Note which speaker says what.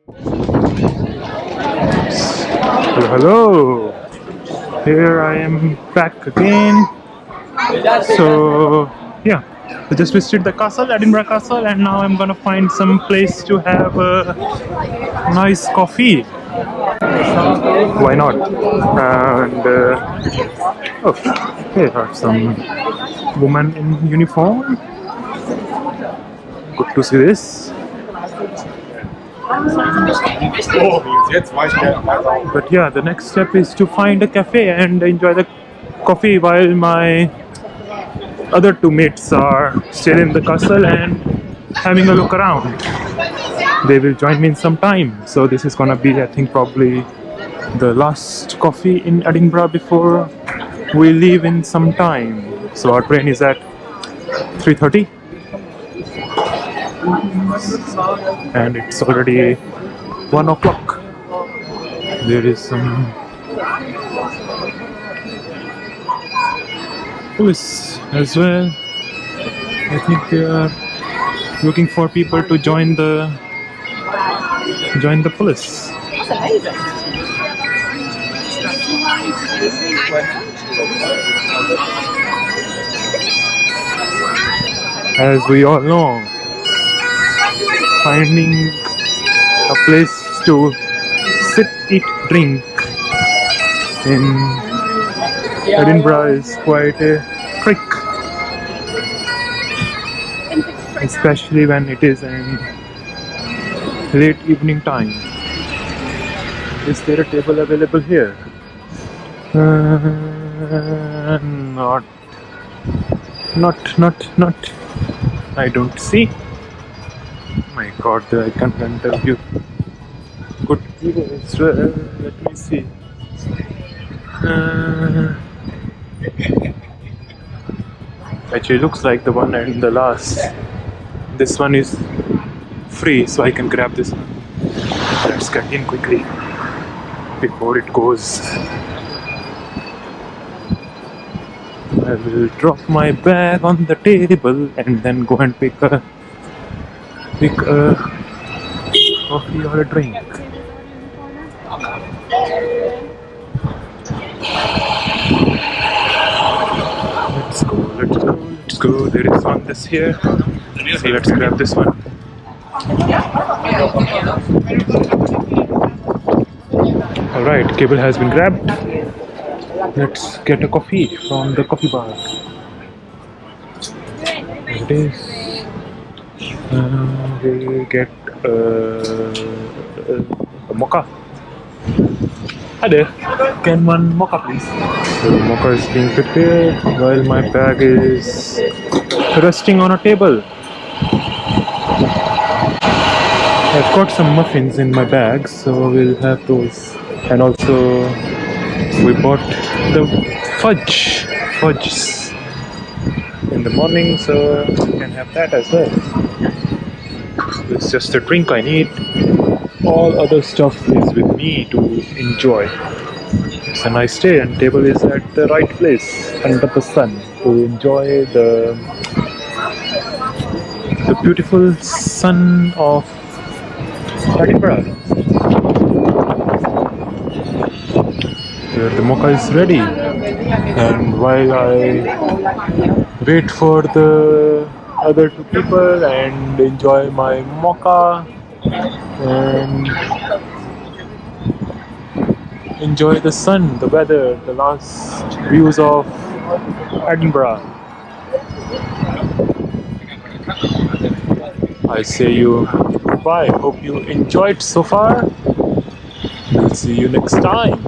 Speaker 1: Hello, hello. Here I am back again. So yeah, I just visited the castle, Edinburgh Castle, and now I'm gonna find some place to have a nice coffee. Why not? And oh, here are some women in uniform. Good to see this. But yeah, the next step is to find a cafe and enjoy the coffee while my other two mates are still in the castle and having a look around. They will join me in some time. So this is gonna be, I think, probably the last coffee in Edinburgh before we leave in some time. So our train is at 3:30 and it's already 1 o'clock. There is some police as well. I think they are looking for people to join the police.
Speaker 2: That's amazing.
Speaker 1: As we all know, finding a place to sit, eat, drink in Edinburgh is quite a trick, especially when it is in late evening time. Is there a table available here? Not. I don't see. My God, I can't tell you. Good as well. Let me see. Actually, looks like the one and the last. This one is free, so I can grab this one. Let's get in quickly before it goes. I will drop my bag on the table and then go and pick a coffee or a drink. Let's go. There is one this here. So let's grab this one. Alright, cable has been grabbed. Let's get a coffee from the coffee bar. There it is. We'll get a mocha. Hi there. Can one mocha please? The mocha is being prepared while my bag is resting on a table. I've got some muffins in my bag, so we'll have those. And also we bought the fudges in the morning, so we can have that as well. It's just a drink I need. All other stuff is with me to enjoy. It's a nice day and table is at the right place under the sun to enjoy the beautiful sun of Edinburgh. Here the mocha is ready, and while I wait for the other two people and enjoy my mocha and enjoy the sun, the weather, the last views of Edinburgh, I say you goodbye. Hope you enjoyed so far. We'll see you next time.